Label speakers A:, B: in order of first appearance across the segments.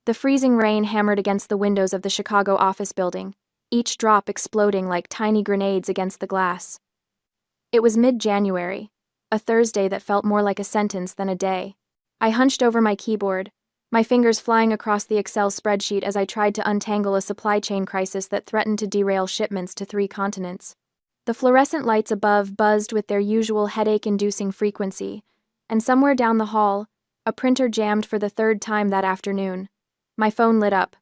A: The freezing rain hammered against the windows of the Chicago office building, each drop exploding like tiny grenades against the glass. It was mid-January, a Thursday that felt more like a sentence than a day. I hunched over my keyboard, my fingers flying across the Excel spreadsheet as I tried to untangle a supply chain crisis that threatened to derail shipments to 3 continents. The fluorescent lights above buzzed with their usual headache-inducing frequency, and somewhere down the hall, a printer jammed for the 3rd time that afternoon. My phone lit up.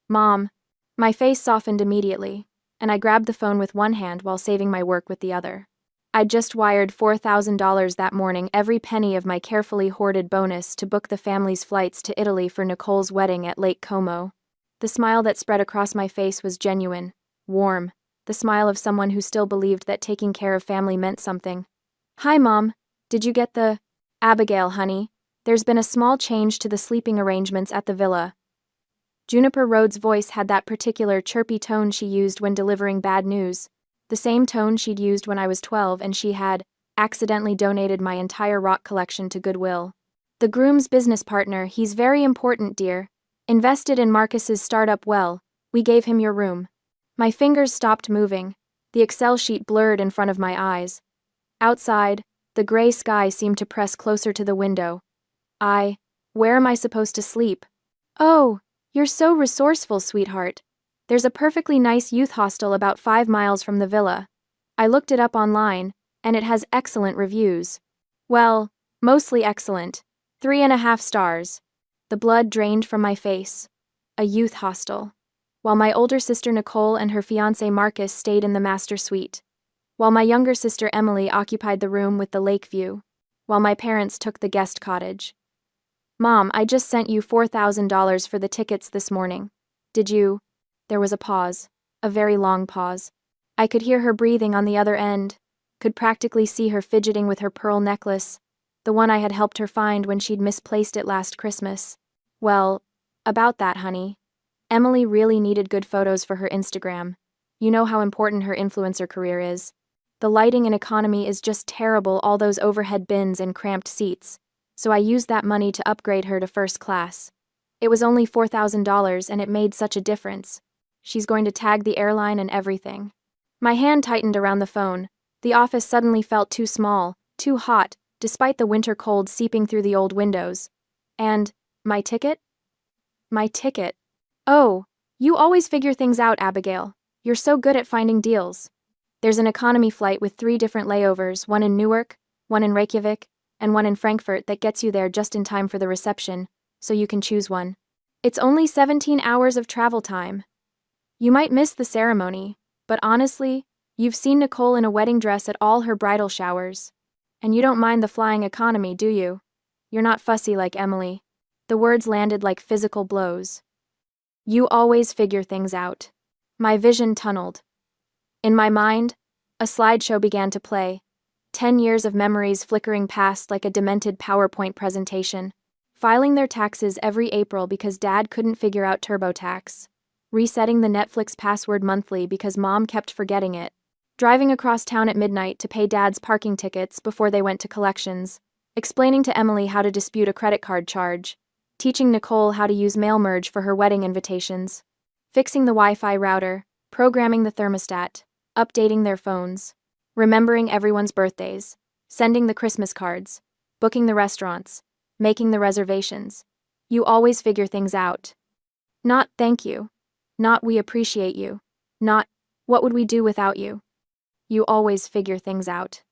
A: "Mom." My face softened immediately, and I grabbed the phone with one hand while saving my work with the other. I'd just wired $4,000 that morning, every penny of my carefully hoarded bonus, to book the family's flights to Italy for Nicole's wedding at Lake Como. The smile that spread across my face was genuine, warm, the smile of someone who still believed that taking care of family meant something. "Hi, Mom. Did you get the—" "Abigail, honey, there's been a small change to the sleeping arrangements at the villa." Juniper Rhodes' voice had that particular chirpy tone she used when delivering bad news, the same tone she'd used when I was 12 and she had accidentally donated my entire rock collection to Goodwill. "The groom's business partner, he's very important, dear. Invested in Marcus's startup. Well, we gave him your room." My fingers stopped moving, the Excel sheet blurred in front of my eyes. Outside, the gray sky seemed to press closer to the window. Where am I supposed to sleep? "Oh, you're so resourceful, sweetheart. There's a perfectly nice youth hostel about 5 miles from the villa. I looked it up online, and it has excellent reviews. Well, mostly excellent. 3.5 stars. The blood drained from my face. A youth hostel. While my older sister Nicole and her fiancé Marcus stayed in the master suite. While my younger sister Emily occupied the room with the lake view. While my parents took the guest cottage. "Mom, I just sent you $4,000 for the tickets this morning. Did you—" There was a pause, a very long pause. I could hear her breathing on the other end, could practically see her fidgeting with her pearl necklace, the one I had helped her find when she'd misplaced it last Christmas. "Well, about that, honey. Emily really needed good photos for her Instagram. You know how important her influencer career is. The lighting in economy is just terrible, all those overhead bins and cramped seats. So I used that money to upgrade her to first class. It was only $4,000 and it made such a difference. She's going to tag the airline and everything." My hand tightened around the phone. The office suddenly felt too small, too hot, despite the winter cold seeping through the old windows. And my ticket? My ticket. "Oh, you always figure things out, Abigail. You're so good at finding deals. There's an economy flight with 3 different layovers, one in Newark, one in Reykjavik, and one in Frankfurt that gets you there just in time for the reception, so you can choose one. It's only 17 hours of travel time. You might miss the ceremony, but honestly, you've seen Nicole in a wedding dress at all her bridal showers. And you don't mind the flying economy, do you? You're not fussy like Emily." The words landed like physical blows. "You always figure things out." My vision tunneled. In my mind, a slideshow began to play. 10 years of memories flickering past like a demented PowerPoint presentation. Filing their taxes every April because Dad couldn't figure out TurboTax. Resetting the Netflix password monthly because Mom kept forgetting it. Driving across town at midnight to pay Dad's parking tickets before they went to collections. Explaining to Emily how to dispute a credit card charge. Teaching Nicole how to use mail merge for her wedding invitations. Fixing the Wi-Fi router. Programming the thermostat. Updating their phones. Remembering everyone's birthdays, sending the Christmas cards, booking the restaurants, making the reservations. You always figure things out. Not "thank you." Not "we appreciate you." Not "what would we do without you." You always figure things out.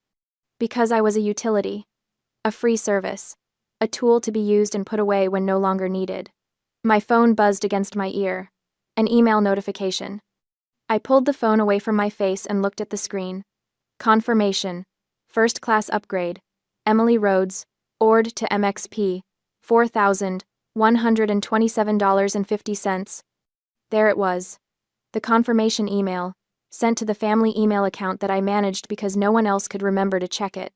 A: Because I was a utility. A free service. A tool to be used and put away when no longer needed. My phone buzzed against my ear. An email notification. I pulled the phone away from my face and looked at the screen. Confirmation. First class upgrade. Emily Rhodes, ORD to MXP. $4,127.50. There it was. The confirmation email, sent to the family email account that I managed because no one else could remember to check it.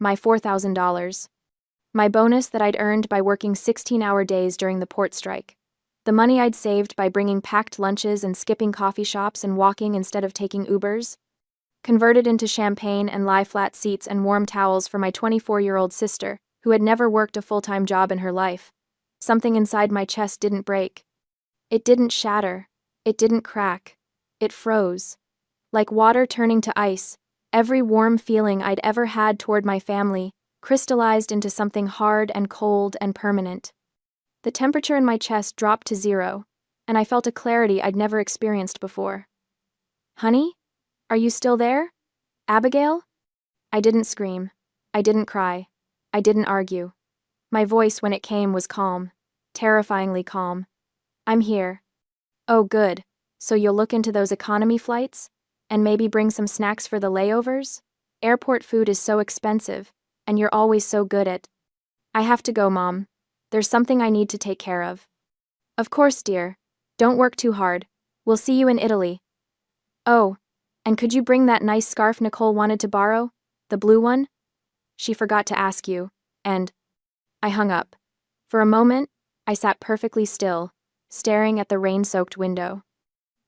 A: My $4,000. My bonus that I'd earned by working 16-hour days during the port strike. The money I'd saved by bringing packed lunches and skipping coffee shops and walking instead of taking Ubers. Converted into champagne and lie-flat seats and warm towels for my 24-year-old sister, who had never worked a full-time job in her life. Something inside my chest didn't break. It didn't shatter. It didn't crack. It froze. Like water turning to ice, every warm feeling I'd ever had toward my family crystallized into something hard and cold and permanent. The temperature in my chest dropped to 0, and I felt a clarity I'd never experienced before. "Honey? Are you still there? Abigail?" I didn't scream. I didn't cry. I didn't argue. My voice, when it came, was calm. Terrifyingly calm. "I'm here." "Oh, good. So you'll look into those economy flights? And maybe bring some snacks for the layovers? Airport food is so expensive, and you're always so good at—" "I have to go, Mom. There's something I need to take care of." "Of course, dear. Don't work too hard. We'll see you in Italy." "Oh, and could you bring that nice scarf Nicole wanted to borrow? The blue one? She forgot to ask you, and—" I hung up. For a moment, I sat perfectly still, staring at the rain-soaked window.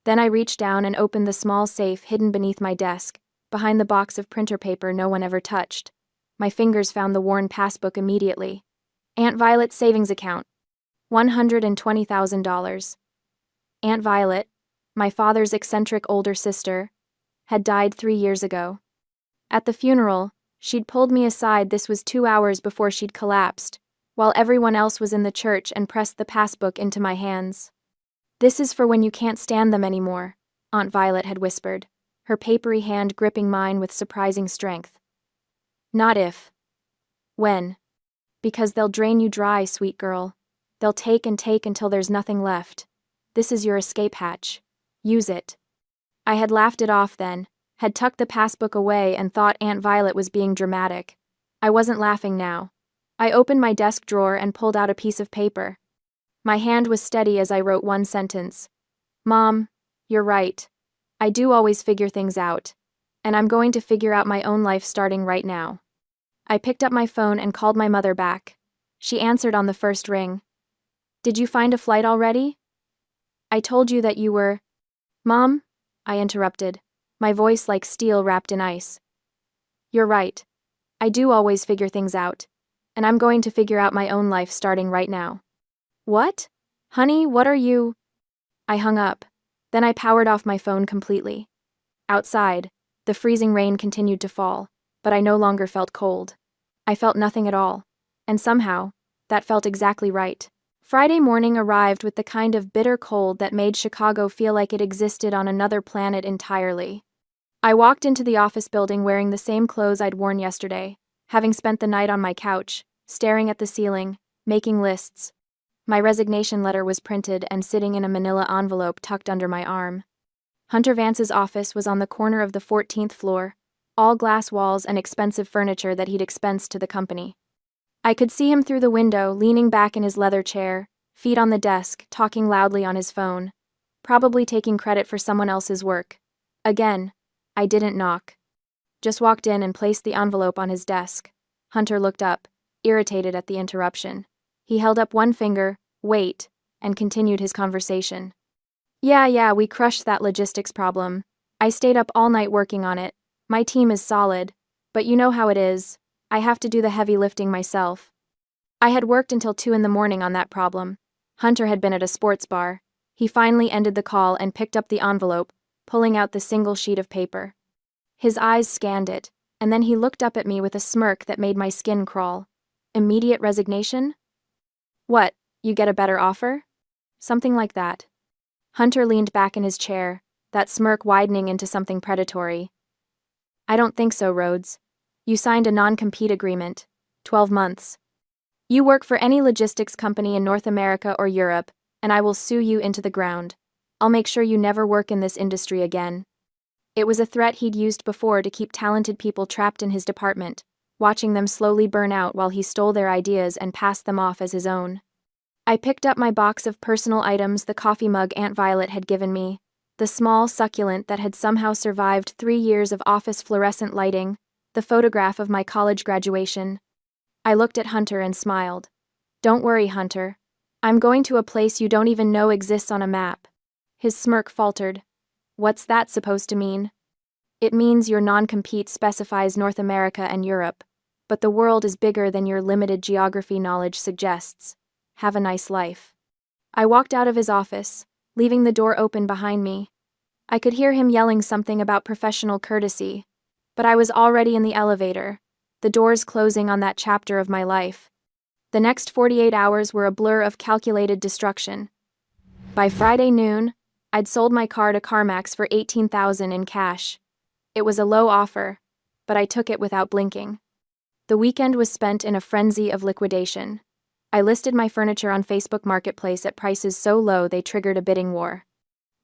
A: Then I reached down and opened the small safe hidden beneath my desk, behind the box of printer paper no one ever touched. My fingers found the worn passbook immediately. Aunt Violet's savings account. $120,000. Aunt Violet, my father's eccentric older sister, had died 3 years ago. At the funeral, she'd pulled me aside. This was 2 hours before she'd collapsed, while everyone else was in the church, and pressed the passbook into my hands. "This is for when you can't stand them anymore," Aunt Violet had whispered, her papery hand gripping mine with surprising strength. "Not if. When. Because they'll drain you dry, sweet girl. They'll take and take until there's nothing left. This is your escape hatch. Use it." I had laughed it off then, had tucked the passbook away, and thought Aunt Violet was being dramatic. I wasn't laughing now. I opened my desk drawer and pulled out a piece of paper. My hand was steady as I wrote one sentence. "Mom, you're right. I do always figure things out. And I'm going to figure out my own life starting right now." I picked up my phone and called my mother back. She answered on the first ring. "Did you find a flight already?" "I told you that you were—" "Mom," I interrupted, my voice like steel wrapped in ice. "You're right. I do always figure things out. And I'm going to figure out my own life starting right now." "What? Honey, what are you—" I hung up. Then I powered off my phone completely. Outside, the freezing rain continued to fall, but I no longer felt cold. I felt nothing at all. And somehow, that felt exactly right. Friday morning arrived with the kind of bitter cold that made Chicago feel like it existed on another planet entirely. I walked into the office building wearing the same clothes I'd worn yesterday, having spent the night on my couch, staring at the ceiling, making lists. My resignation letter was printed and sitting in a manila envelope tucked under my arm. Hunter Vance's office was on the corner of the 14th floor, all glass walls and expensive furniture that he'd expensed to the company. I could see him through the window, leaning back in his leather chair, feet on the desk, talking loudly on his phone, probably taking credit for someone else's work. Again, I didn't knock. Just walked in and placed the envelope on his desk. Hunter looked up, irritated at the interruption. He held up one finger, "Wait," and continued his conversation. Yeah, we crushed that logistics problem. I stayed up all night working on it. My team is solid, but you know how it is. I have to do the heavy lifting myself." I had worked until 2 in the morning on that problem. Hunter had been at a sports bar. He finally ended the call and picked up the envelope, pulling out the single sheet of paper. His eyes scanned it, and then he looked up at me with a smirk that made my skin crawl. "Immediate resignation? What, you get a better offer?" "Something like that." Hunter leaned back in his chair, that smirk widening into something predatory. "I don't think so, Rhodes. You signed a non-compete agreement. 12 months. You work for any logistics company in North America or Europe, and I will sue you into the ground. I'll make sure you never work in this industry again." It was a threat he'd used before to keep talented people trapped in his department, watching them slowly burn out while he stole their ideas and passed them off as his own. I picked up my box of personal items, the coffee mug Aunt Violet had given me, the small succulent that had somehow survived 3 years of office fluorescent lighting, the photograph of my college graduation. I looked at Hunter and smiled. "Don't worry, Hunter. I'm going to a place you don't even know exists on a map." His smirk faltered. "What's that supposed to mean?" "It means your non-compete specifies North America and Europe, but the world is bigger than your limited geography knowledge suggests. Have a nice life." I walked out of his office, leaving the door open behind me. I could hear him yelling something about professional courtesy, but I was already in the elevator, the doors closing on that chapter of my life. The next 48 hours were a blur of calculated destruction. By Friday noon, I'd sold my car to CarMax for $18,000 in cash. It was a low offer, but I took it without blinking. The weekend was spent in a frenzy of liquidation. I listed my furniture on Facebook Marketplace at prices so low they triggered a bidding war.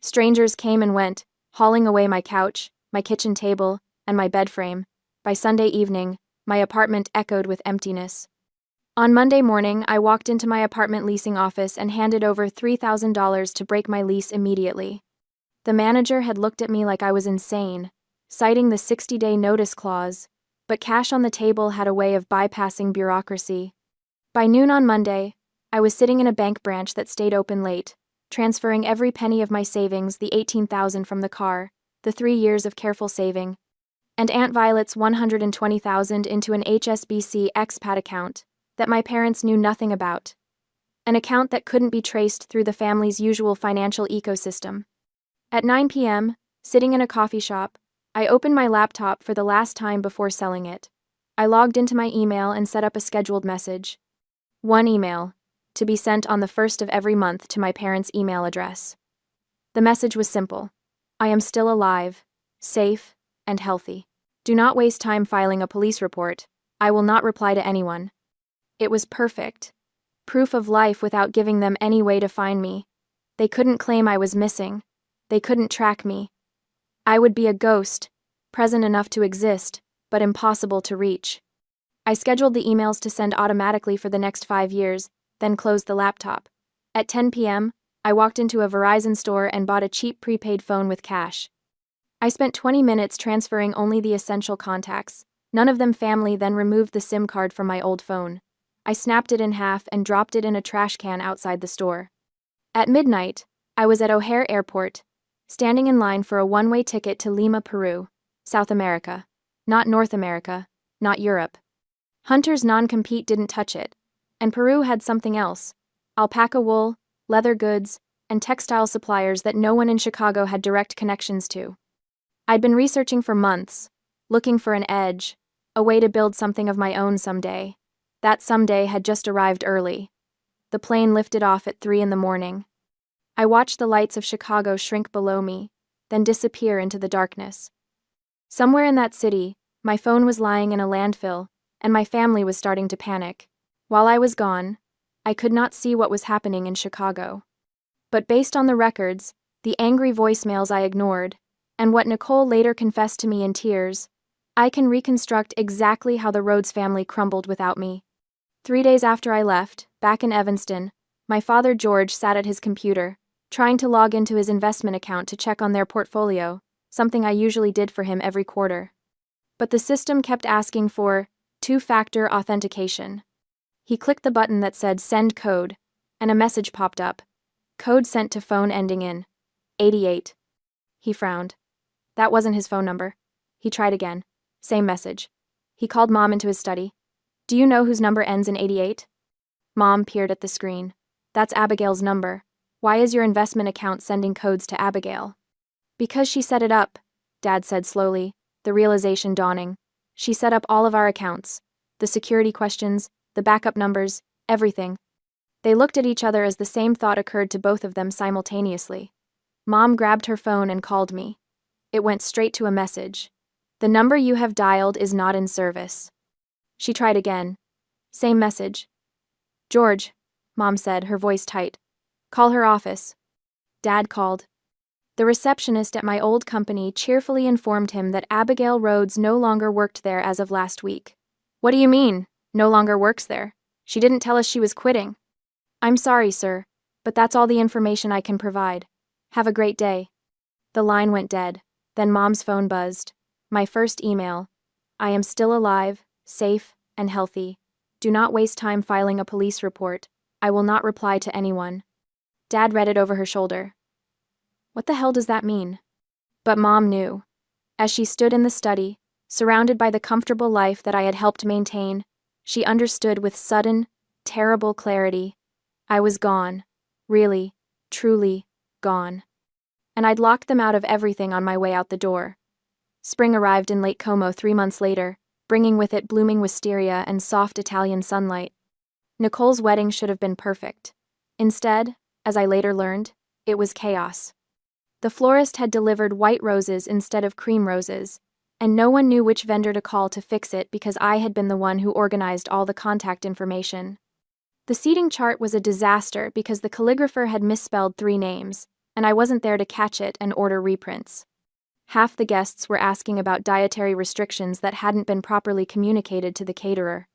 A: Strangers came and went, hauling away my couch, my kitchen table, and my bed frame. By Sunday evening, my apartment echoed with emptiness. On Monday morning, I walked into my apartment leasing office and handed over $3,000 to break my lease immediately. The manager had looked at me like I was insane, citing the 60-day notice clause, but cash on the table had a way of bypassing bureaucracy. By noon on Monday, I was sitting in a bank branch that stayed open late, transferring every penny of my savings, the $18,000 from the car, the 3 years of careful saving, and Aunt Violet's $120,000 into an HSBC expat account that my parents knew nothing about, an account that couldn't be traced through the family's usual financial ecosystem. At 9 p.m., sitting in a coffee shop, I opened my laptop for the last time before selling it. I logged into my email and set up a scheduled message. One email, to be sent on the 1st of every month to my parents' email address. The message was simple. I am still alive, safe, and healthy. Do not waste time filing a police report. I will not reply to anyone. It was perfect. Proof of life without giving them any way to find me. They couldn't claim I was missing. They couldn't track me. I would be a ghost, present enough to exist, but impossible to reach. I scheduled the emails to send automatically for the next 5 years, then closed the laptop. At 10 p.m., I walked into a Verizon store and bought a cheap prepaid phone with cash. I spent 20 minutes transferring only the essential contacts, none of them family, then removed the SIM card from my old phone. I snapped it in half and dropped it in a trash can outside the store. At midnight, I was at O'Hare Airport, standing in line for a one-way ticket to Lima, Peru, South America. Not North America, not Europe. Hunter's non-compete didn't touch it, and Peru had something else: alpaca wool, leather goods, and textile suppliers that no one in Chicago had direct connections to. I'd been researching for months, looking for an edge, a way to build something of my own someday. That someday had just arrived early. The plane lifted off at 3 a.m. I watched the lights of Chicago shrink below me, then disappear into the darkness. Somewhere in that city, my phone was lying in a landfill, and my family was starting to panic. While I was gone, I could not see what was happening in Chicago. But based on the records, the angry voicemails I ignored, and what Nicole later confessed to me in tears, I can reconstruct exactly how the Rhodes family crumbled without me. 3 days after I left, back in Evanston, my father George sat at his computer, trying to log into his investment account to check on their portfolio, something I usually did for him every quarter. But the system kept asking for two-factor authentication. He clicked the button that said "Send code," and a message popped up. Code sent to phone ending in 88. He frowned. That wasn't his phone number. He tried again. Same message. He called Mom into his study. "Do you know whose number ends in 88? Mom peered at the screen. "That's Abigail's number. Why is your investment account sending codes to Abigail?" "Because she set it up," Dad said slowly, the realization dawning. "She set up all of our accounts. The security questions, the backup numbers, everything." They looked at each other as the same thought occurred to both of them simultaneously. Mom grabbed her phone and called me. It went straight to a message. "The number you have dialed is not in service." She tried again. Same message. "George," Mom said, her voice tight. "Call her office." Dad called. The receptionist at my old company cheerfully informed him that Abigail Rhodes no longer worked there as of last week. "What do you mean, no longer works there? She didn't tell us she was quitting." "I'm sorry, sir, but that's all the information I can provide. Have a great day." The line went dead. Then Mom's phone buzzed. My first email. "I am still alive, safe, and healthy. Do not waste time filing a police report. I will not reply to anyone." Dad read it over her shoulder. What the hell does that mean? But Mom knew. As she stood in the study, surrounded by the comfortable life that I had helped maintain, she understood with sudden, terrible clarity. I was gone. Really, truly, gone. And I'd locked them out of everything on my way out the door. Spring arrived in Lake Como 3 months later, bringing with it blooming wisteria and soft Italian sunlight. Nicole's wedding should have been perfect. Instead, as I later learned, it was chaos. The florist had delivered white roses instead of cream roses, and no one knew which vendor to call to fix it because I had been the one who organized all the contact information. The seating chart was a disaster because the calligrapher had misspelled 3 names, and I wasn't there to catch it and order reprints. Half the guests were asking about dietary restrictions that hadn't been properly communicated to the caterer.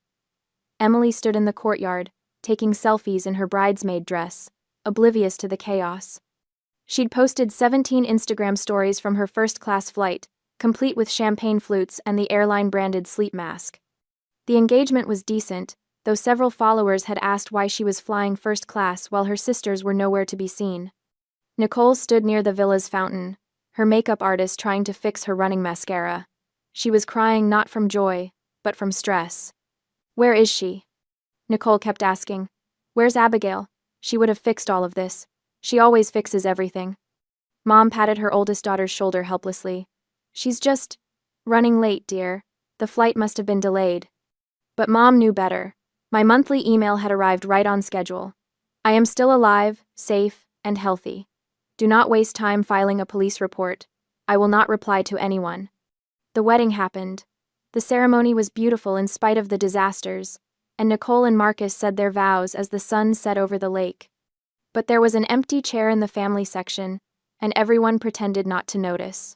A: Emily stood in the courtyard, taking selfies in her bridesmaid dress, oblivious to the chaos. She'd posted 17 Instagram stories from her first-class flight, complete with champagne flutes and the airline-branded sleep mask. The engagement was decent, though several followers had asked why she was flying first class while her sisters were nowhere to be seen. Nicole stood near the villa's fountain, her makeup artist trying to fix her running mascara. She was crying not from joy, but from stress. "Where is she?" Nicole kept asking. "Where's Abigail? She would have fixed all of this. She always fixes everything." Mom patted her oldest daughter's shoulder helplessly. "She's just running late, dear. The flight must have been delayed." But Mom knew better. My monthly email had arrived right on schedule. "I am still alive, safe, and healthy. Do not waste time filing a police report. I will not reply to anyone." The wedding happened. The ceremony was beautiful in spite of the disasters, and Nicole and Marcus said their vows as the sun set over the lake. But there was an empty chair in the family section, and everyone pretended not to notice.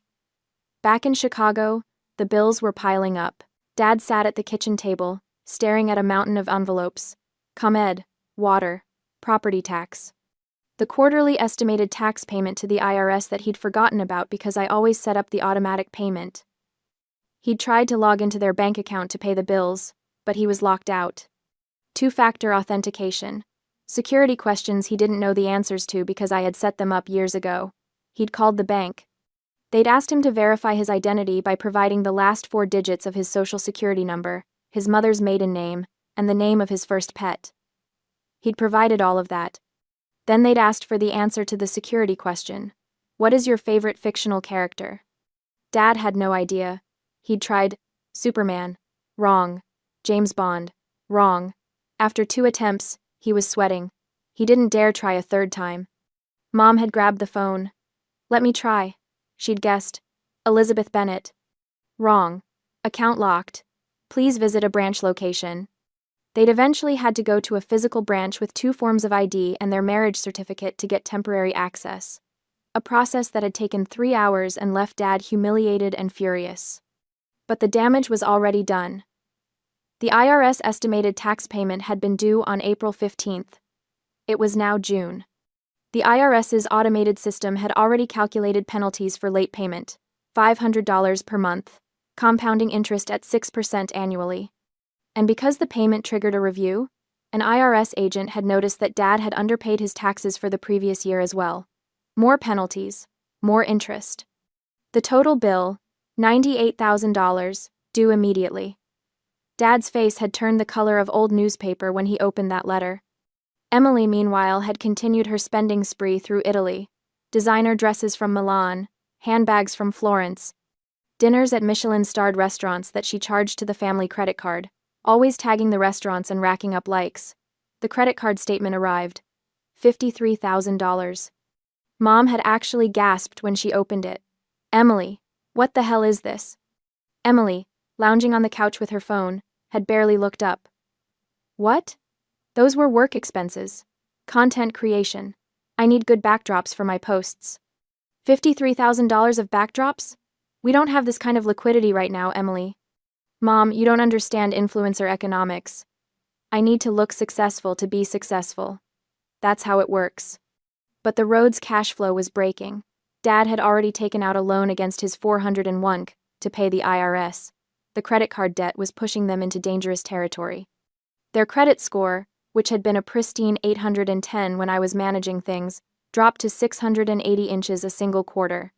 A: Back in Chicago, the bills were piling up. Dad sat at the kitchen table, staring at a mountain of envelopes. ComEd, water, property tax. The quarterly estimated tax payment to the IRS that he'd forgotten about because I always set up the automatic payment. He'd tried to log into their bank account to pay the bills, but he was locked out. 2-factor authentication. Security questions he didn't know the answers to because I had set them up years ago. He'd called the bank. They'd asked him to verify his identity by providing the last 4 digits of his social security number, his mother's maiden name, and the name of his first pet. He'd provided all of that. Then they'd asked for the answer to the security question. "What is your favorite fictional character?" Dad had no idea. He'd tried Superman. Wrong. James Bond. Wrong. After 2 attempts, he was sweating. He didn't dare try a 3rd time. Mom had grabbed the phone. "Let me try." She'd guessed. Elizabeth Bennet. Wrong. Account locked. Please visit a branch location. They'd eventually had to go to a physical branch with 2 forms of ID and their marriage certificate to get temporary access. A process that had taken 3 hours and left Dad humiliated and furious. But the damage was already done. The IRS estimated tax payment had been due on April 15th. It was now June. The IRS's automated system had already calculated penalties for late payment, $500 per month, compounding interest at 6% annually. And because the payment triggered a review, an IRS agent had noticed that Dad had underpaid his taxes for the previous year as well. More penalties, more interest. The total bill, $98,000, due immediately. Dad's face had turned the color of old newspaper when he opened that letter. Emily, meanwhile, had continued her spending spree through Italy. Designer dresses from Milan, handbags from Florence, dinners at Michelin-starred restaurants that she charged to the family credit card, always tagging the restaurants and racking up likes. The credit card statement arrived. $53,000. Mom had actually gasped when she opened it. "Emily, what the hell is this?" Emily, lounging on the couch with her phone, had barely looked up. "What?" "Those were work expenses. Content creation. I need good backdrops for my posts." $53,000 of backdrops? "We don't have this kind of liquidity right now, Emily." "Mom, you don't understand influencer economics. I need to look successful to be successful. That's how it works." But the Rhodes cash flow was breaking. Dad had already taken out a loan against his 401k to pay the IRS. The credit card debt was pushing them into dangerous territory. Their credit score, which had been a pristine 810 when I was managing things, dropped to 680 inches a single quarter.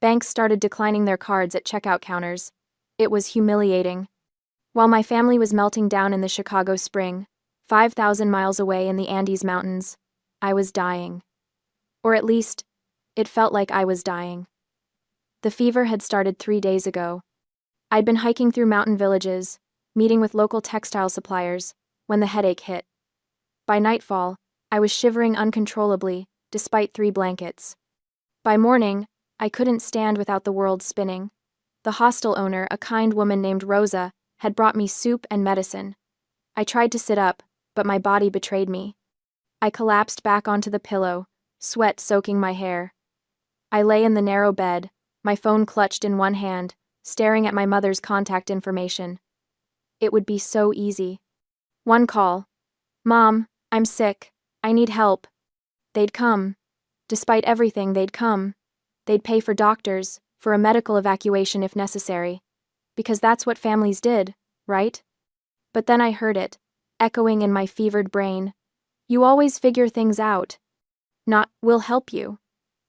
A: Banks started declining their cards at checkout counters. It was humiliating. While my family was melting down in the Chicago spring, 5,000 miles away in the Andes Mountains. I was dying. Or at least, it felt like I was dying. The fever had started 3 days ago. I'd been hiking through mountain villages, meeting with local textile suppliers, when the headache hit. By nightfall, I was shivering uncontrollably, despite 3 blankets. By morning, I couldn't stand without the world spinning. The hostel owner, a kind woman named Rosa, had brought me soup and medicine. I tried to sit up, but my body betrayed me. I collapsed back onto the pillow, sweat soaking my hair. I lay in the narrow bed, my phone clutched in one hand, staring at my mother's contact information. It would be so easy. One call. "Mom, I'm sick. I need help." They'd come. Despite everything, they'd come. They'd pay for doctors, for a medical evacuation if necessary. Because that's what families did, right? But then I heard it, echoing in my fevered brain. "You always figure things out." Not, "we'll help you."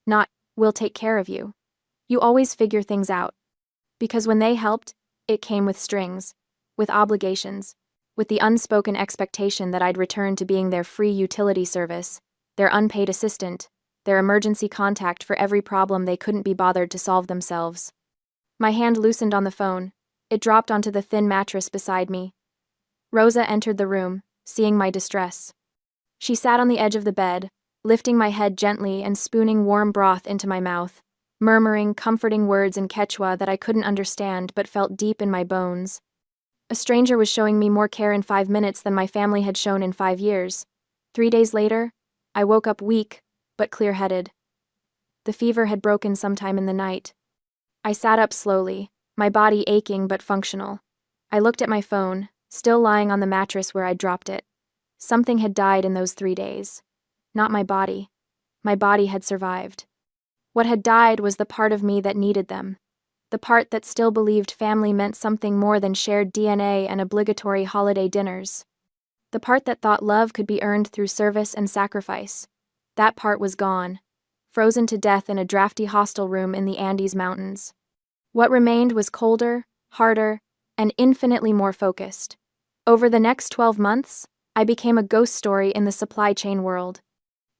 A: Not, "we'll take care of you." You always figure things out. Because when they helped, it came with strings, with obligations, with the unspoken expectation that I'd return to being their free utility service, their unpaid assistant, their emergency contact for every problem they couldn't be bothered to solve themselves. My hand loosened on the phone. It dropped onto the thin mattress beside me. Rosa entered the room, seeing my distress. She sat on the edge of the bed, lifting my head gently and spooning warm broth into my mouth, murmuring comforting words in Quechua that I couldn't understand but felt deep in my bones. A stranger was showing me more care in 5 minutes than my family had shown in 5 years. 3 days later, I woke up weak, but clear-headed. The fever had broken sometime in the night. I sat up slowly, my body aching but functional. I looked at my phone, still lying on the mattress where I'd dropped it. Something had died in those 3 days. Not my body. My body had survived. What had died was the part of me that needed them. The part that still believed family meant something more than shared DNA and obligatory holiday dinners. The part that thought love could be earned through service and sacrifice. That part was gone, frozen to death in a drafty hostel room in the Andes Mountains. What remained was colder, harder, and infinitely more focused. Over the next 12 months, I became a ghost story in the supply chain world.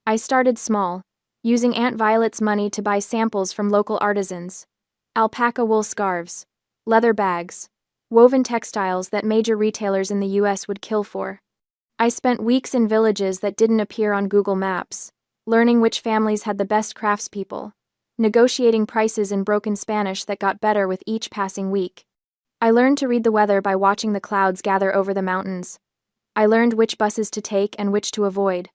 A: I started small, using Aunt Violet's money to buy samples from local artisans. Alpaca wool scarves, leather bags, woven textiles that major retailers in the US would kill for. I spent weeks in villages that didn't appear on Google Maps, learning which families had the best craftspeople, negotiating prices in broken Spanish that got better with each passing week. I learned to read the weather by watching the clouds gather over the mountains. I learned which buses to take and which to avoid.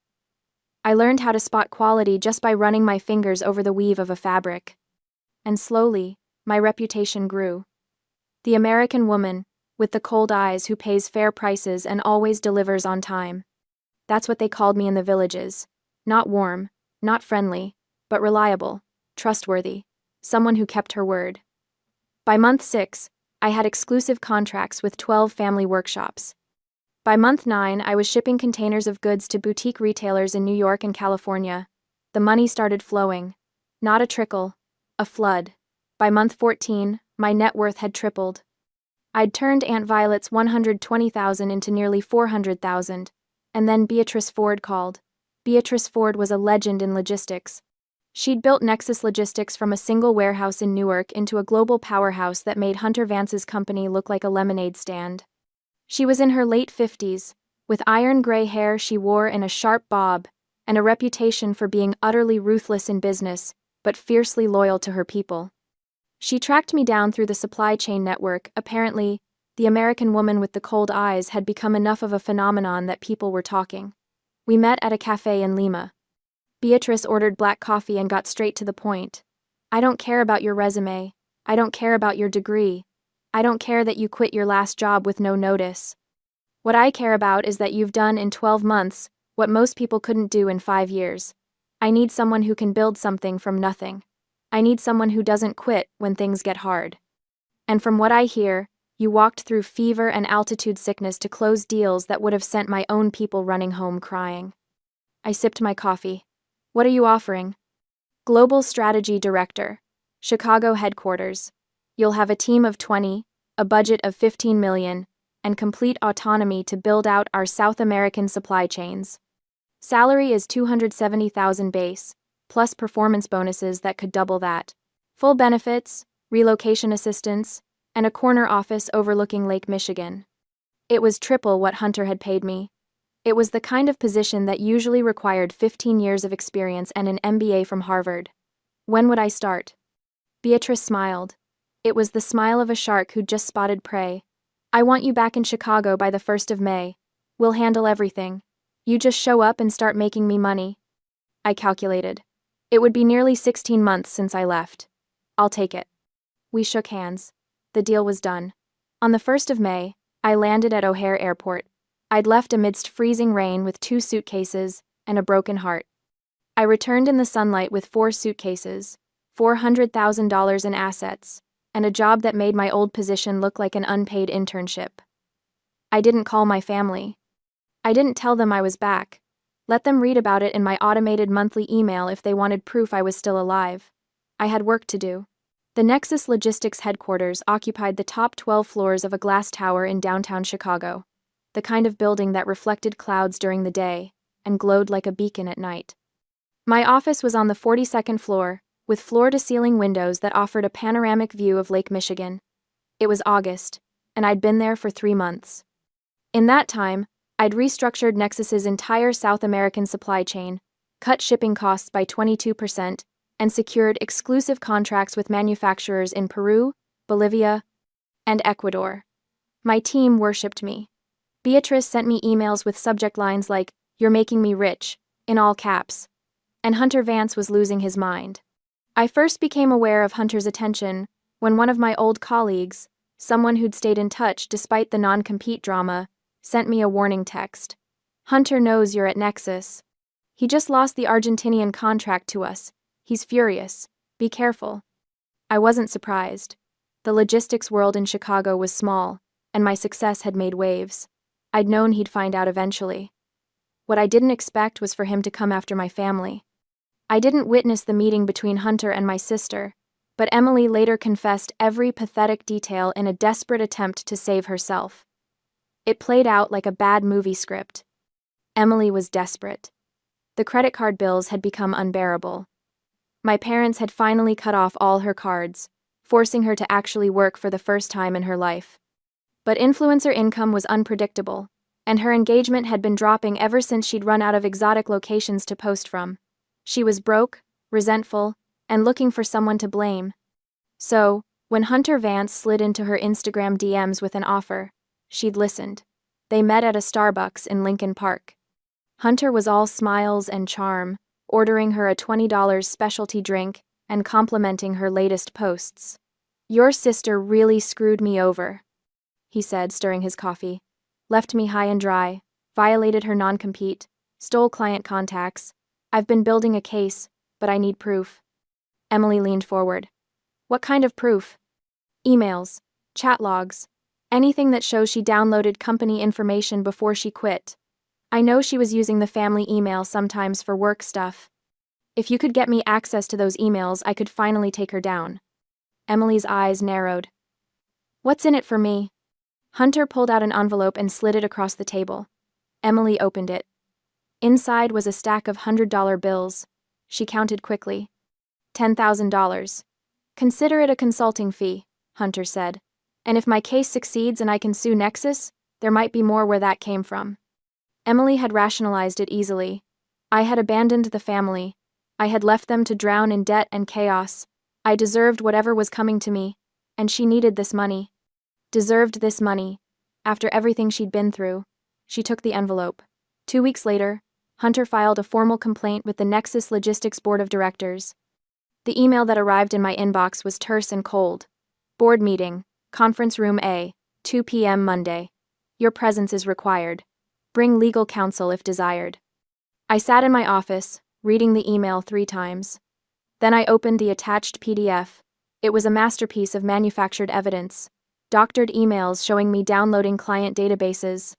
A: I learned how to spot quality just by running my fingers over the weave of a fabric. And slowly, my reputation grew. The American woman, with the cold eyes who pays fair prices and always delivers on time. That's what they called me in the villages. Not warm, not friendly, but reliable, trustworthy, someone who kept her word. By month 6, I had exclusive contracts with 12 family workshops. By month 9, I was shipping containers of goods to boutique retailers in New York and California. The money started flowing. Not a trickle, a flood. By month 14, my net worth had tripled. I'd turned Aunt Violet's $120,000 into nearly $400,000, and then Beatrice Ford called. Beatrice Ford was a legend in logistics. She'd built Nexus Logistics from a single warehouse in Newark into a global powerhouse that made Hunter Vance's company look like a lemonade stand. She was in her late 50s, with iron gray hair she wore in a sharp bob, and a reputation for being utterly ruthless in business, but fiercely loyal to her people. She tracked me down through the supply chain network. Apparently, the American woman with the cold eyes had become enough of a phenomenon that people were talking. We met at a cafe in Lima. Beatrice ordered black coffee and got straight to the point. "I don't care about your resume. I don't care about your degree. I don't care that you quit your last job with no notice. What I care about is that you've done in 12 months what most people couldn't do in 5 years. I need someone who can build something from nothing. I need someone who doesn't quit when things get hard. And from what I hear, you walked through fever and altitude sickness to close deals that would have sent my own people running home crying." I sipped my coffee. "What are you offering?" "Global Strategy Director. Chicago headquarters. You'll have a team of 20, a budget of $15 million, and complete autonomy to build out our South American supply chains. Salary is $270,000 base, plus performance bonuses that could double that. Full benefits, relocation assistance, and a corner office overlooking Lake Michigan. It was triple what Hunter had paid me. It was the kind of position that usually required 15 years of experience and an MBA from Harvard. When would I start? Beatrice smiled. It was the smile of a shark who'd just spotted prey. I want you back in Chicago by the 1st of May. We'll handle everything. You just show up and start making me money. I calculated. It would be nearly 16 months since I left. I'll take it. We shook hands. The deal was done. On the 1st of May, I landed at O'Hare Airport. I'd left amidst freezing rain with 2 suitcases and a broken heart. I returned in the sunlight with 4 suitcases, $400,000 in assets, and a job that made my old position look like an unpaid internship. I didn't call my family. I didn't tell them I was back. Let them read about it in my automated monthly email if they wanted proof I was still alive. I had work to do. The Nexus Logistics headquarters occupied the top 12 floors of a glass tower in downtown Chicago, the kind of building that reflected clouds during the day and glowed like a beacon at night. My office was on the 42nd floor, with floor-to-ceiling windows that offered a panoramic view of Lake Michigan. It was August, and I'd been there for 3 months. In that time, I'd restructured Nexus's entire South American supply chain, cut shipping costs by 22%, and secured exclusive contracts with manufacturers in Peru, Bolivia, and Ecuador. My team worshipped me. Beatrice sent me emails with subject lines like, "You're making me rich," in all caps. And Hunter Vance was losing his mind. I first became aware of Hunter's attention when one of my old colleagues, someone who'd stayed in touch despite the non-compete drama, sent me a warning text. "Hunter knows you're at Nexus. He just lost the Argentinian contract to us. He's furious. Be careful." I wasn't surprised. The logistics world in Chicago was small, and my success had made waves. I'd known he'd find out eventually. What I didn't expect was for him to come after my family. I didn't witness the meeting between Hunter and my sister, but Emily later confessed every pathetic detail in a desperate attempt to save herself. It played out like a bad movie script. Emily was desperate. The credit card bills had become unbearable. My parents had finally cut off all her cards, forcing her to actually work for the first time in her life. But influencer income was unpredictable, and her engagement had been dropping ever since she'd run out of exotic locations to post from. She was broke, resentful, and looking for someone to blame. So, when Hunter Vance slid into her Instagram DMs with an offer, she'd listened. They met at a Starbucks in Lincoln Park. Hunter was all smiles and charm, ordering her a $20 specialty drink and complimenting her latest posts. "Your sister really screwed me over," he said, stirring his coffee. "Left me high and dry, violated her non-compete, stole client contacts. I've been building a case, but I need proof." Emily leaned forward. "What kind of proof?" "Emails, chat logs, anything that shows she downloaded company information before she quit. I know she was using the family email sometimes for work stuff. If you could get me access to those emails, I could finally take her down." Emily's eyes narrowed. "What's in it for me?" Hunter pulled out an envelope and slid it across the table. Emily opened it. Inside was a stack of $100 bills. She counted quickly. $10,000. "Consider it a consulting fee," Hunter said. "And if my case succeeds and I can sue Nexus, there might be more where that came from." Emily had rationalized it easily. I had abandoned the family. I had left them to drown in debt and chaos. I deserved whatever was coming to me, and she needed this money. Deserved this money. After everything she'd been through. She took the envelope. 2 weeks later, Hunter filed a formal complaint with the Nexus Logistics Board of Directors. The email that arrived in my inbox was terse and cold. "Board meeting, Conference Room A, 2 p.m. Monday. Your presence is required. Bring legal counsel if desired." I sat in my office, reading the email 3 times. Then I opened the attached PDF. It was a masterpiece of manufactured evidence. Doctored emails showing me downloading client databases.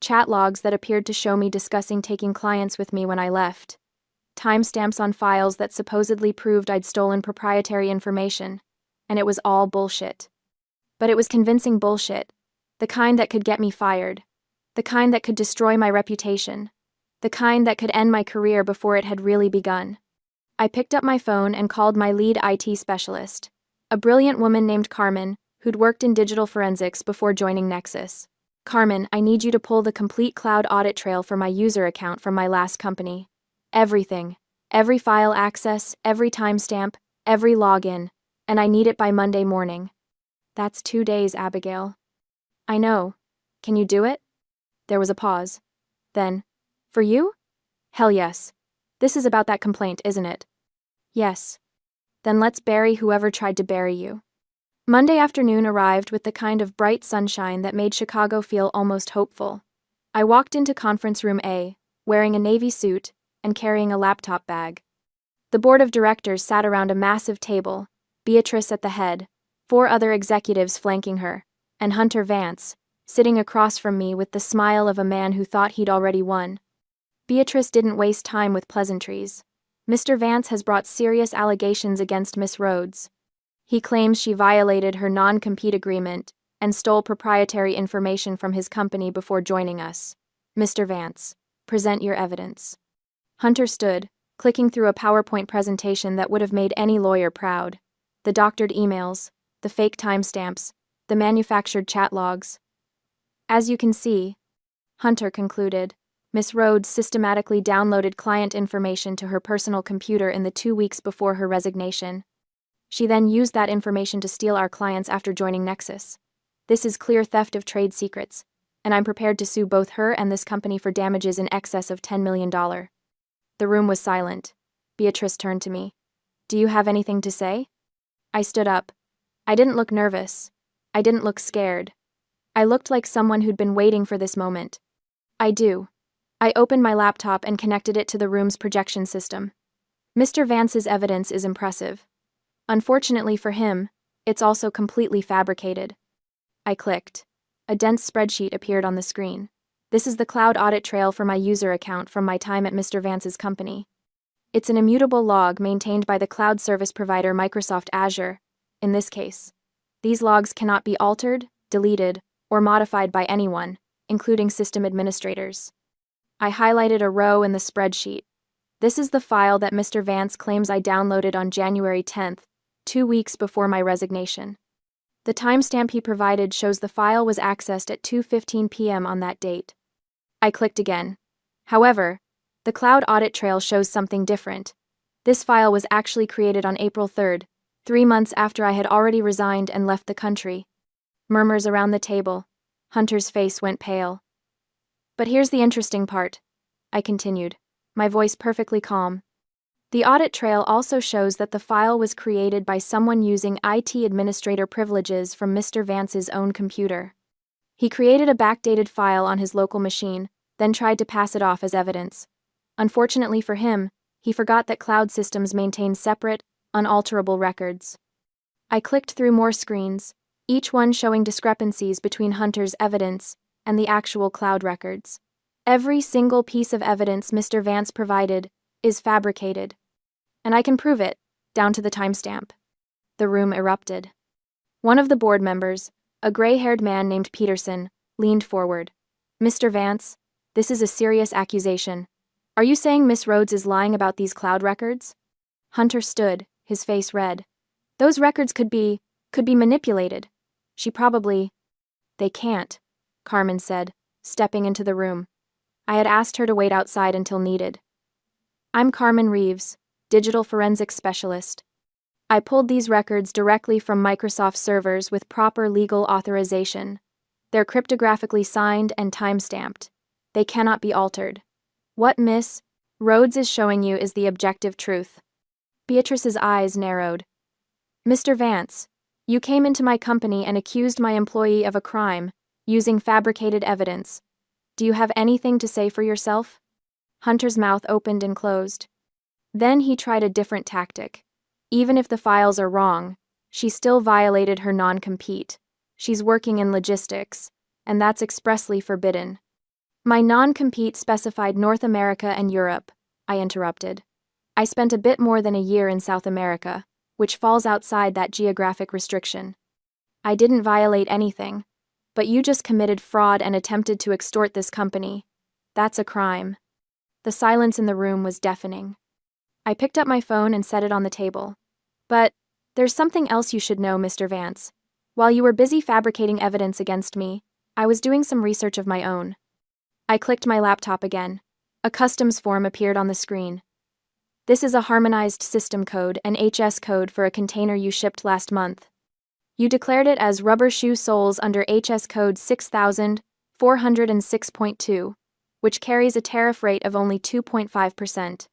A: Chat logs that appeared to show me discussing taking clients with me when I left. Timestamps on files that supposedly proved I'd stolen proprietary information. And it was all bullshit. But it was convincing bullshit. The kind that could get me fired. The kind that could destroy my reputation. The kind that could end my career before it had really begun. I picked up my phone and called my lead IT specialist, a brilliant woman named Carmen, who'd worked in digital forensics before joining Nexus. Carmen, I need you to pull the complete cloud audit trail for my user account from my last company. Everything. Every file access, every timestamp, every login. And I need it by Monday morning. That's 2 days, Abigail. I know. Can you do it? There was a pause. Then, for you? Hell yes. This is about that complaint, isn't it? Yes. Then let's bury whoever tried to bury you. Monday afternoon arrived with the kind of bright sunshine that made Chicago feel almost hopeful. I walked into conference room A, wearing a navy suit and carrying a laptop bag. The board of directors sat around a massive table, Beatrice at the head, 4 other executives flanking her, and Hunter Vance, sitting across from me with the smile of a man who thought he'd already won. Beatrice didn't waste time with pleasantries. Mr. Vance has brought serious allegations against Miss Rhodes. He claims she violated her non-compete agreement and stole proprietary information from his company before joining us. Mr. Vance, present your evidence. Hunter stood, clicking through a PowerPoint presentation that would have made any lawyer proud. The doctored emails, the fake timestamps, the manufactured chat logs. As you can see, Hunter concluded, Miss Rhodes systematically downloaded client information to her personal computer in the 2 weeks before her resignation. She then used that information to steal our clients after joining Nexus. This is clear theft of trade secrets, and I'm prepared to sue both her and this company for damages in excess of $10 million. The room was silent. Beatrice turned to me. Do you have anything to say? I stood up. I didn't look nervous. I didn't look scared. I looked like someone who'd been waiting for this moment. I do. I opened my laptop and connected it to the room's projection system. Mr. Vance's evidence is impressive. Unfortunately for him, it's also completely fabricated. I clicked. A dense spreadsheet appeared on the screen. This is the cloud audit trail for my user account from my time at Mr. Vance's company. It's an immutable log maintained by the cloud service provider Microsoft Azure, in this case. These logs cannot be altered, deleted, or modified by anyone, including system administrators. I highlighted a row in the spreadsheet. This is the file that Mr. Vance claims I downloaded on January 10th, 2 weeks before my resignation. The timestamp he provided shows the file was accessed at 2:15 p.m. on that date. I clicked again. However, the cloud audit trail shows something different. This file was actually created on April 3rd, 3 months after I had already resigned and left the country. Murmurs around the table. Hunter's face went pale. But here's the interesting part, I continued, my voice perfectly calm. The audit trail also shows that the file was created by someone using IT administrator privileges from Mr. Vance's own computer. He created a backdated file on his local machine, then tried to pass it off as evidence. Unfortunately for him, he forgot that cloud systems maintain separate, unalterable records. I clicked through more screens, each one showing discrepancies between Hunter's evidence and the actual cloud records. Every single piece of evidence Mr. Vance provided is fabricated. And I can prove it, down to the timestamp. The room erupted. One of the board members, a gray-haired man named Peterson, leaned forward. Mr. Vance, this is a serious accusation. Are you saying Miss Rhodes is lying about these cloud records? Hunter stood, his face red. Those records could be manipulated. She probably... They can't, Carmen said, stepping into the room. I had asked her to wait outside until needed. I'm Carmen Reeves, digital forensics specialist. I pulled these records directly from Microsoft servers with proper legal authorization. They're cryptographically signed and time-stamped. They cannot be altered. What Miss Rhodes is showing you is the objective truth. Beatrice's eyes narrowed. Mr. Vance, you came into my company and accused my employee of a crime, using fabricated evidence. Do you have anything to say for yourself? Hunter's mouth opened and closed. Then he tried a different tactic. Even if the files are wrong, she still violated her non-compete. She's working in logistics, and that's expressly forbidden. My non-compete specified North America and Europe, I interrupted. I spent a bit more than a year in South America, which falls outside that geographic restriction. I didn't violate anything, But you just committed fraud and attempted to extort this company. That's a crime. The silence in the room was deafening. I picked up my phone and set it on the table. But there's something else you should know, Mr. Vance. While you were busy fabricating evidence against me, I was doing some research of my own. I clicked my laptop again. A customs form appeared on the screen. This is a harmonized system code, an HS code for a container you shipped last month. You declared it as rubber shoe soles under HS code 6406.2, which carries a tariff rate of only 2.5%.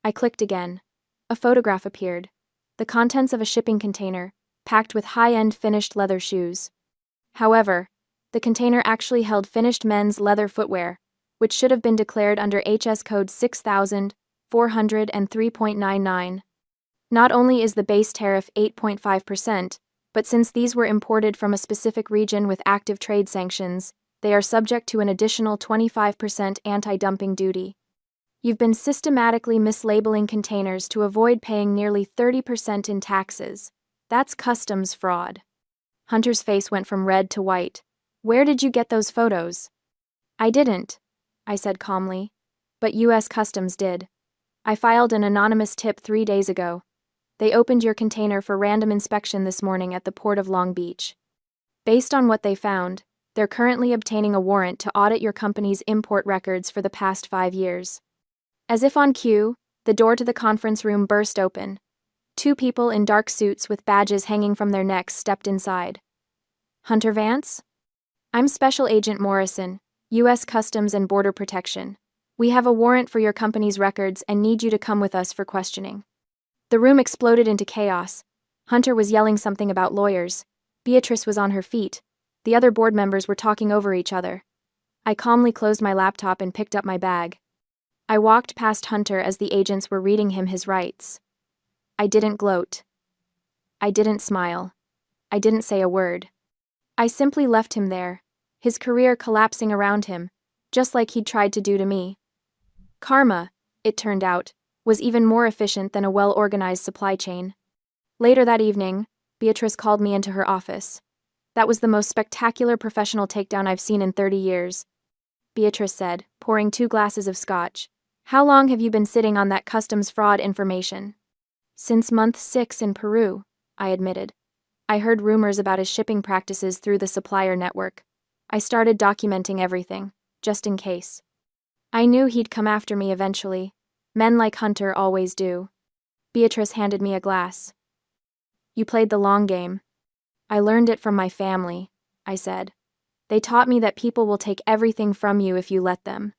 A: I clicked again. A photograph appeared. The contents of a shipping container, packed with high-end finished leather shoes. However, the container actually held finished men's leather footwear, which should have been declared under HS code 6403.99. Not only is the base tariff 8.5%, but since these were imported from a specific region with active trade sanctions, they are subject to an additional 25% anti-dumping duty. You've been systematically mislabeling containers to avoid paying nearly 30% in taxes. That's customs fraud. Hunter's face went from red to white. Where did you get those photos? I didn't, I said calmly. But U.S. Customs did. I filed an anonymous tip 3 days ago. They opened your container for random inspection this morning at the Port of Long Beach. Based on what they found, they're currently obtaining a warrant to audit your company's import records for the past 5 years. As if on cue, the door to the conference room burst open. 2 people in dark suits with badges hanging from their necks stepped inside. Hunter Vance? I'm Special Agent Morrison, U.S. Customs and Border Protection. We have a warrant for your company's records and need you to come with us for questioning. The room exploded into chaos. Hunter was yelling something about lawyers. Beatrice was on her feet. The other board members were talking over each other. I calmly closed my laptop and picked up my bag. I walked past Hunter as the agents were reading him his rights. I didn't gloat. I didn't smile. I didn't say a word. I simply left him there, his career collapsing around him, just like he'd tried to do to me. Karma, it turned out, was even more efficient than a well-organized supply chain. Later that evening, Beatrice called me into her office. That was the most spectacular professional takedown I've seen in 30 years. Beatrice said, pouring 2 glasses of scotch. How long have you been sitting on that customs fraud information? Since month 6 in Peru, I admitted. I heard rumors about his shipping practices through the supplier network. I started documenting everything, just in case. I knew he'd come after me eventually. Men like Hunter always do. Beatrice handed me a glass. You played the long game. I learned it from my family, I said. They taught me that people will take everything from you if you let them.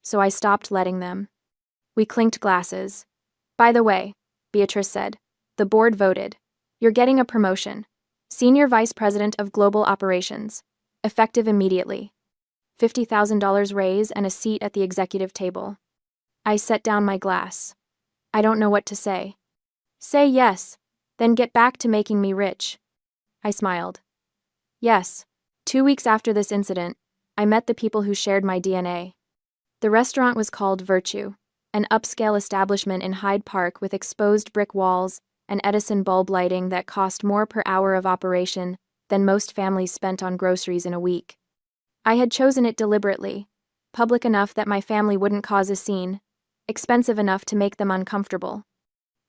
A: So I stopped letting them. We clinked glasses. By the way, Beatrice said, the board voted. You're getting a promotion. Senior Vice President of Global Operations. Effective immediately. $50,000 raise and a seat at the executive table. I set down my glass. I don't know what to say. Say yes, then get back to making me rich. I smiled. Yes. 2 weeks after this incident, I met the people who shared my DNA. The restaurant was called Virtue, an upscale establishment in Hyde Park with exposed brick walls and Edison bulb lighting that cost more per hour of operation than most families spent on groceries in a week. I had chosen it deliberately, public enough that my family wouldn't cause a scene, expensive enough to make them uncomfortable.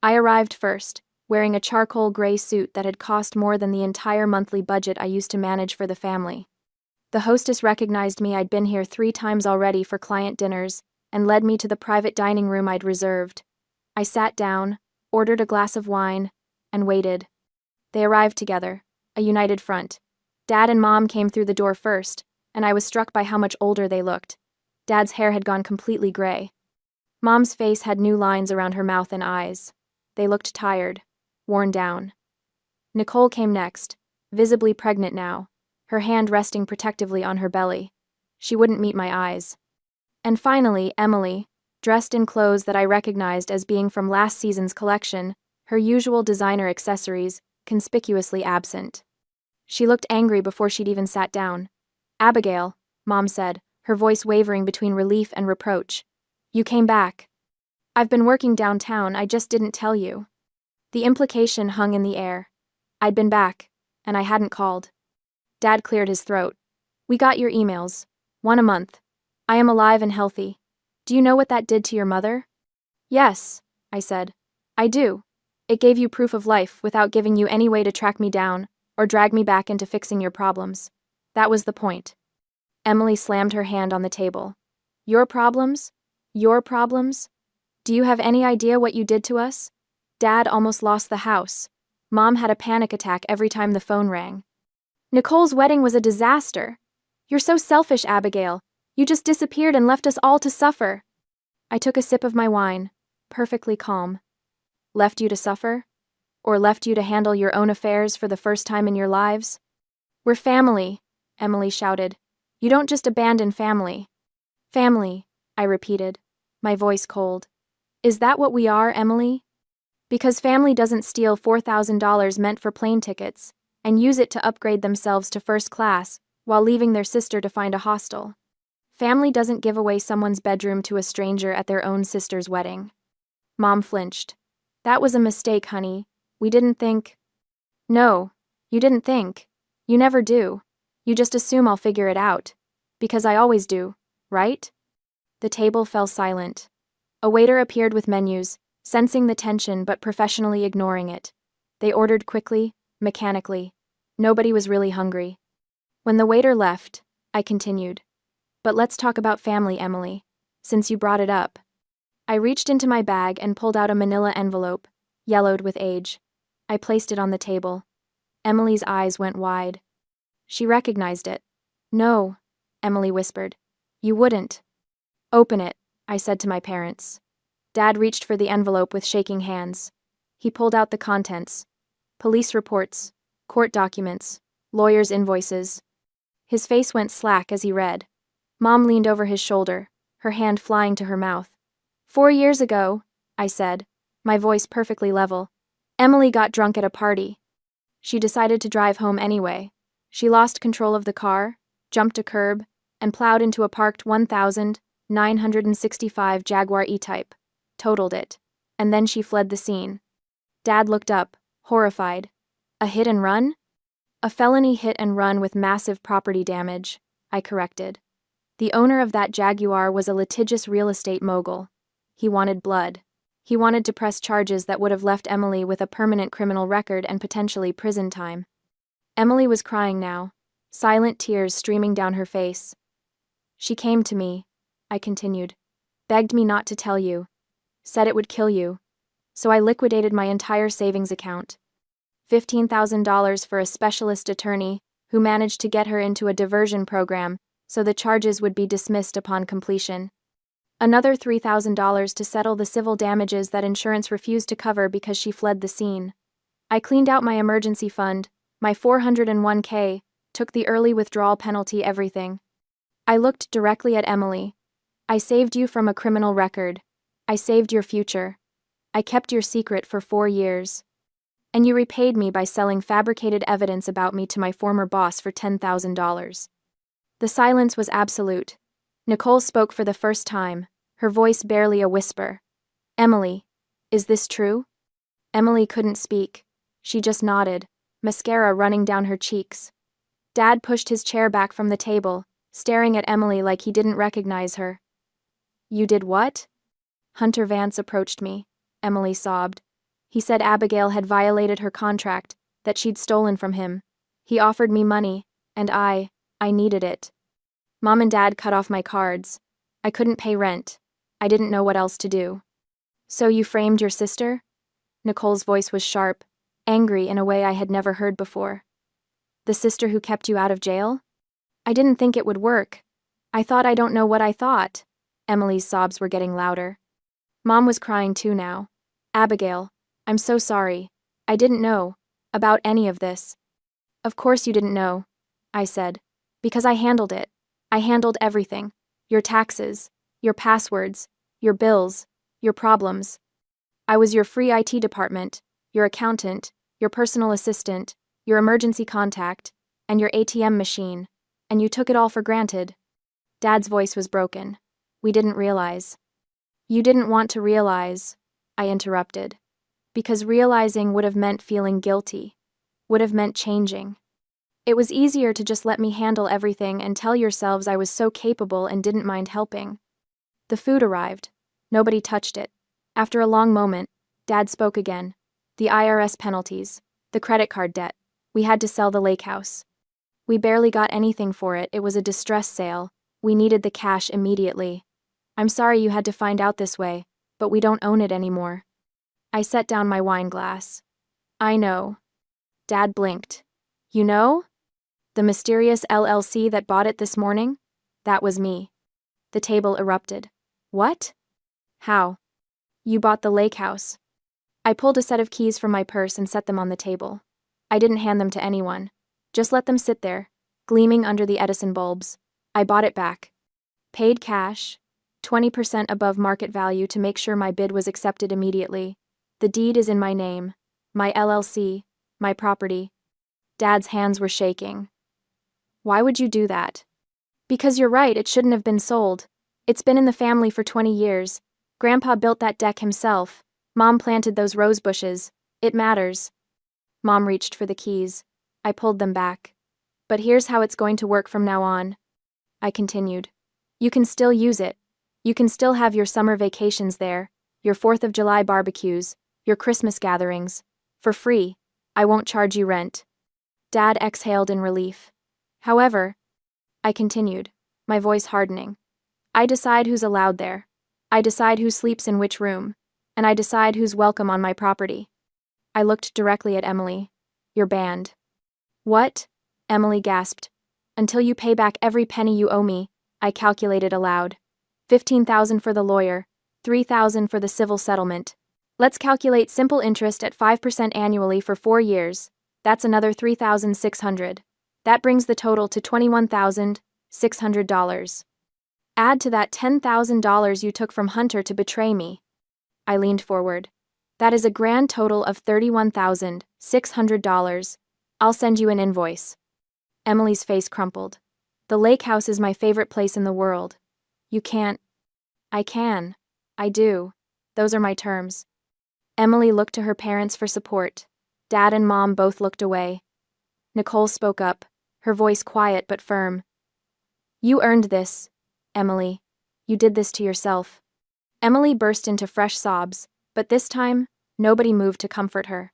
A: I arrived first, wearing a charcoal gray suit that had cost more than the entire monthly budget I used to manage for the family. The hostess recognized me. I'd been here 3 times already for client dinners and led me to the private dining room I'd reserved. I sat down, ordered a glass of wine, and waited. They arrived together, a united front. Dad and Mom came through the door first, and I was struck by how much older they looked. Dad's hair had gone completely gray. Mom's face had new lines around her mouth and eyes. They looked tired, worn down. Nicole came next, visibly pregnant now, her hand resting protectively on her belly. She wouldn't meet my eyes. And finally, Emily, dressed in clothes that I recognized as being from last season's collection, her usual designer accessories conspicuously absent. She looked angry before she'd even sat down. Abigail, Mom said, her voice wavering between relief and reproach. You came back. I've been working downtown, I just didn't tell you. The implication hung in the air. I'd been back, and I hadn't called. Dad cleared his throat. We got your emails. 1 a month. I am alive and healthy. Do you know what that did to your mother? Yes, I said. I do. It gave you proof of life without giving you any way to track me down or drag me back into fixing your problems. That was the point. Emily slammed her hand on the table. Your problems? Your problems? Do you have any idea what you did to us? Dad almost lost the house. Mom had a panic attack every time the phone rang. Nicole's wedding was a disaster. You're so selfish, Abigail. You just disappeared and left us all to suffer. I took a sip of my wine, perfectly calm. Left you to suffer? Or left you to handle your own affairs for the first time in your lives? We're family, Emily shouted. You don't just abandon family. Family, I repeated, my voice cold. Is that what we are, Emily? Because family doesn't steal $4,000 meant for plane tickets and use it to upgrade themselves to first class while leaving their sister to find a hostel. Family doesn't give away someone's bedroom to a stranger at their own sister's wedding. Mom flinched. That was a mistake, honey. We didn't think. No, you didn't think. You never do. You just assume I'll figure it out. Because I always do, right? The table fell silent. A waiter appeared with menus, sensing the tension but professionally ignoring it. They ordered quickly, mechanically. Nobody was really hungry. When the waiter left, I continued. But let's talk about family, Emily, since you brought it up. I reached into my bag and pulled out a manila envelope, yellowed with age. I placed it on the table. Emily's eyes went wide. She recognized it. No, Emily whispered. You wouldn't. Open it, I said to my parents. Dad reached for the envelope with shaking hands. He pulled out the contents. Police reports, court documents, lawyers' invoices. His face went slack as he read. Mom leaned over his shoulder, her hand flying to her mouth. 4 years ago, I said, my voice perfectly level, Emily got drunk at a party. She decided to drive home anyway. She lost control of the car, jumped a curb, and plowed into a parked 1965 Jaguar E-Type, totaled it, and then she fled the scene. Dad looked up, horrified. A hit and run? A felony hit and run with massive property damage, I corrected. The owner of that Jaguar was a litigious real estate mogul. He wanted blood. He wanted to press charges that would have left Emily with a permanent criminal record and potentially prison time. Emily was crying now, silent tears streaming down her face. She came to me, I continued, begged me not to tell you, said it would kill you. So I liquidated my entire savings account. $15,000 for a specialist attorney who managed to get her into a diversion program so the charges would be dismissed upon completion. Another $3,000 to settle the civil damages that insurance refused to cover because she fled the scene. I cleaned out my emergency fund, my 401k, took the early withdrawal penalty, everything. I looked directly at Emily. I saved you from a criminal record. I saved your future. I kept your secret for 4 years. And you repaid me by selling fabricated evidence about me to my former boss for $10,000. The silence was absolute. Nicole spoke for the first time, her voice barely a whisper. Emily, is this true? Emily couldn't speak. She just nodded, mascara running down her cheeks. Dad pushed his chair back from the table, staring at Emily like he didn't recognize her. You did what? Hunter Vance approached me, Emily sobbed. He said Abigail had violated her contract, that she'd stolen from him. He offered me money, and I needed it. Mom and Dad cut off my cards. I couldn't pay rent. I didn't know what else to do. So you framed your sister? Nicole's voice was sharp, angry in a way I had never heard before. The sister who kept you out of jail? I didn't think it would work. I thought I don't know what I thought. Emily's sobs were getting louder. Mom was crying too now. Abigail, I'm so sorry. I didn't know about any of this. Of course you didn't know, I said, because I handled it. I handled everything. Your taxes, your passwords, your bills, your problems. I was your free IT department, your accountant, your personal assistant, your emergency contact, and your ATM machine, and you took it all for granted. Dad's voice was broken. We didn't realize. You didn't want to realize, I interrupted, because realizing would have meant feeling guilty, would have meant changing. It was easier to just let me handle everything and tell yourselves I was so capable and didn't mind helping. The food arrived. Nobody touched it. After a long moment, Dad spoke again. The IRS penalties. The credit card debt. We had to sell the lake house. We barely got anything for it. It was a distress sale. We needed the cash immediately. I'm sorry you had to find out this way, but we don't own it anymore. I set down my wine glass. I know. Dad blinked. You know? The mysterious LLC that bought it this morning? That was me. The table erupted. What? How? You bought the lake house. I pulled a set of keys from my purse and set them on the table. I didn't hand them to anyone. Just let them sit there, gleaming under the Edison bulbs. I bought it back. Paid cash, 20% above market value to make sure my bid was accepted immediately. The deed is in my name, my LLC, my property. Dad's hands were shaking. Why would you do that? Because you're right, it shouldn't have been sold. It's been in the family for 20 years. Grandpa built that deck himself. Mom planted those rose bushes. It matters. Mom reached for the keys. I pulled them back. But here's how it's going to work from now on. I continued. You can still use it. You can still have your summer vacations there, your 4th of July barbecues, your Christmas gatherings. For free. I won't charge you rent. Dad exhaled in relief. However, I continued, my voice hardening. I decide who's allowed there. I decide who sleeps in which room. And I decide who's welcome on my property. I looked directly at Emily. You're banned. What? Emily gasped. Until you pay back every penny you owe me, I calculated aloud. $15,000 for the lawyer, $3,000 for the civil settlement. Let's calculate simple interest at 5% annually for 4 years. That's another $3,600. That brings the total to $21,600. Add to that $10,000 you took from Hunter to betray me. I leaned forward. That is a grand total of $31,600. I'll send you an invoice. Emily's face crumpled. The lake house is my favorite place in the world. You can't. I can. I do. Those are my terms. Emily looked to her parents for support. Dad and Mom both looked away. Nicole spoke up, her voice quiet but firm. You earned this, Emily. You did this to yourself. Emily burst into fresh sobs, but this time, nobody moved to comfort her.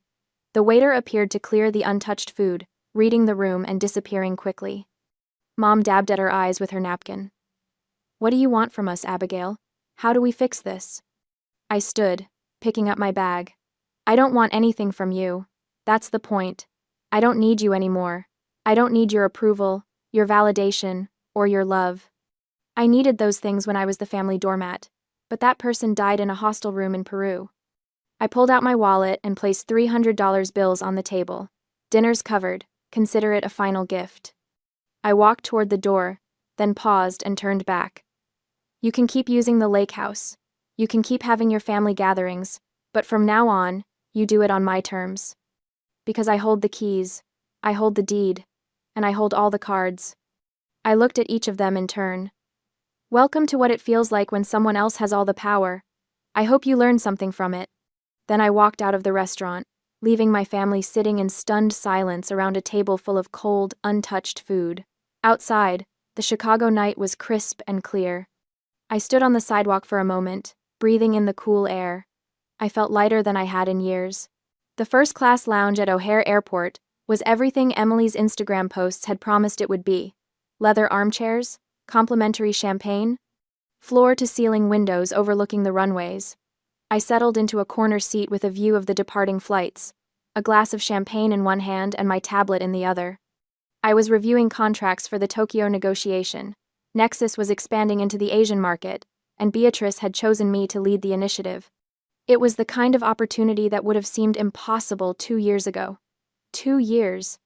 A: The waiter appeared to clear the untouched food, reading the room and disappearing quickly. Mom dabbed at her eyes with her napkin. What do you want from us, Abigail? How do we fix this? I stood, picking up my bag. I don't want anything from you. That's the point. I don't need you anymore. I don't need your approval, your validation, or your love. I needed those things when I was the family doormat, but that person died in a hostel room in Peru. I pulled out my wallet and placed $300 bills on the table. Dinner's covered. Consider it a final gift. I walked toward the door, then paused and turned back. You can keep using the lake house. You can keep having your family gatherings, but from now on, you do it on my terms. Because I hold the keys, I hold the deed, and I hold all the cards. I looked at each of them in turn. Welcome to what it feels like when someone else has all the power. I hope you learned something from it. Then I walked out of the restaurant, leaving my family sitting in stunned silence around a table full of cold, untouched food. Outside, the Chicago night was crisp and clear. I stood on the sidewalk for a moment, breathing in the cool air. I felt lighter than I had in years. The first-class lounge at O'Hare Airport was everything Emily's Instagram posts had promised it would be. Leather armchairs, complimentary champagne, floor-to-ceiling windows overlooking the runways. I settled into a corner seat with a view of the departing flights, a glass of champagne in one hand and my tablet in the other. I was reviewing contracts for the Tokyo negotiation. Nexus was expanding into the Asian market, and Beatrice had chosen me to lead the initiative. It was the kind of opportunity that would have seemed impossible 2 years ago. 2 years.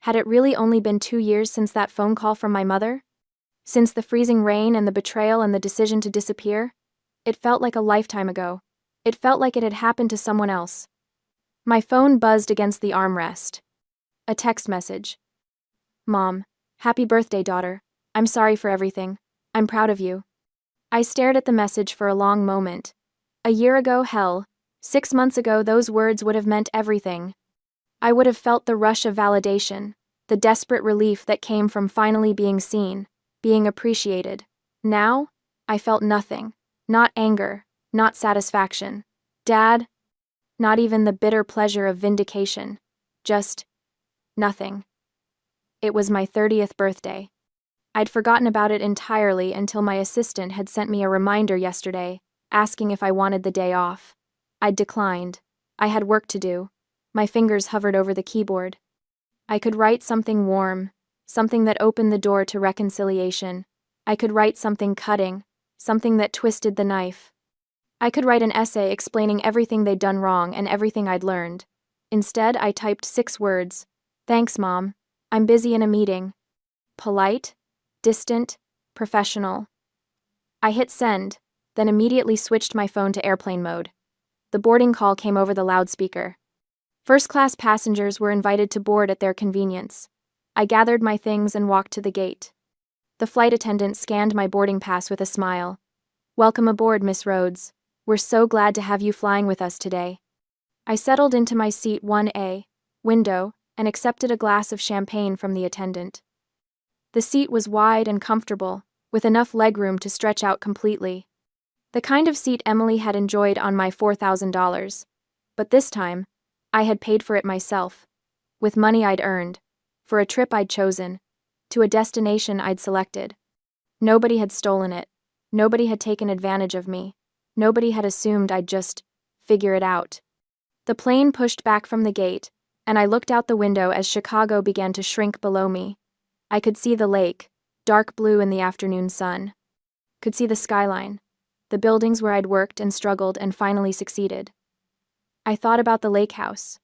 A: Had it really only been 2 years since that phone call from my mother? Since the freezing rain and the betrayal and the decision to disappear? It felt like a lifetime ago. It felt like it had happened to someone else. My phone buzzed against the armrest. A text message. Mom, happy birthday, daughter. I'm sorry for everything. I'm proud of you. I stared at the message for a long moment. A year ago, hell, 6 months ago, those words would have meant everything. I would have felt the rush of validation, the desperate relief that came from finally being seen, being appreciated. Now, I felt nothing. Not anger, not satisfaction. Dad, not even the bitter pleasure of vindication. Just nothing. It was my 30th birthday. I'd forgotten about it entirely until my assistant had sent me a reminder yesterday, asking if I wanted the day off. I'd declined. I had work to do. My fingers hovered over the keyboard. I could write something warm, something that opened the door to reconciliation. I could write something cutting, something that twisted the knife. I could write an essay explaining everything they'd done wrong and everything I'd learned. Instead, I typed 6 words. Thanks, Mom. I'm busy in a meeting. Polite, distant, professional. I hit send, then immediately switched my phone to airplane mode. The boarding call came over the loudspeaker. First-class passengers were invited to board at their convenience. I gathered my things and walked to the gate. The flight attendant scanned my boarding pass with a smile. Welcome aboard, Miss Rhodes. We're so glad to have you flying with us today. I settled into my seat 1A, window, and accepted a glass of champagne from the attendant. The seat was wide and comfortable, with enough legroom to stretch out completely. The kind of seat Emily had enjoyed on my $4,000. But this time, I had paid for it myself, with money I'd earned, for a trip I'd chosen, to a destination I'd selected. Nobody had stolen it. Nobody had taken advantage of me. Nobody had assumed I'd just figure it out. The plane pushed back from the gate, and I looked out the window as Chicago began to shrink below me. I could see the lake, dark blue in the afternoon sun. Could see the skyline, the buildings where I'd worked and struggled and finally succeeded. I thought about the lake house,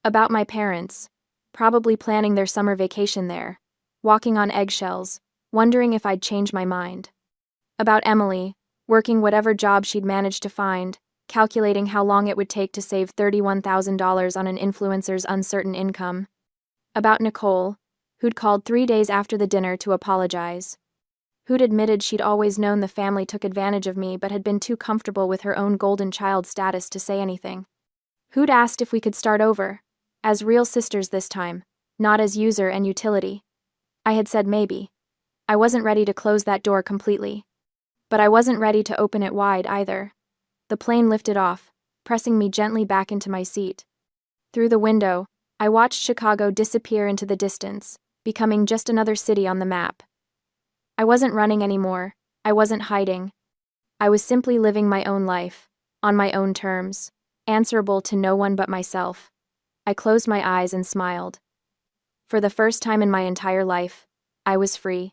A: about my parents, probably planning their summer vacation there, walking on eggshells, wondering if I'd change my mind. About Emily, working whatever job she'd managed to find, calculating how long it would take to save $31,000 on an influencer's uncertain income. About Nicole, who'd called 3 days after the dinner to apologize. Who'd admitted she'd always known the family took advantage of me but had been too comfortable with her own golden child status to say anything. Who'd asked if we could start over, as real sisters this time, not as user and utility. I had said maybe. I wasn't ready to close that door completely. But I wasn't ready to open it wide either. The plane lifted off, pressing me gently back into my seat. Through the window, I watched Chicago disappear into the distance, becoming just another city on the map. I wasn't running anymore. I wasn't hiding. I was simply living my own life, on my own terms, answerable to no one but myself. I closed my eyes and smiled. For the first time in my entire life, I was free.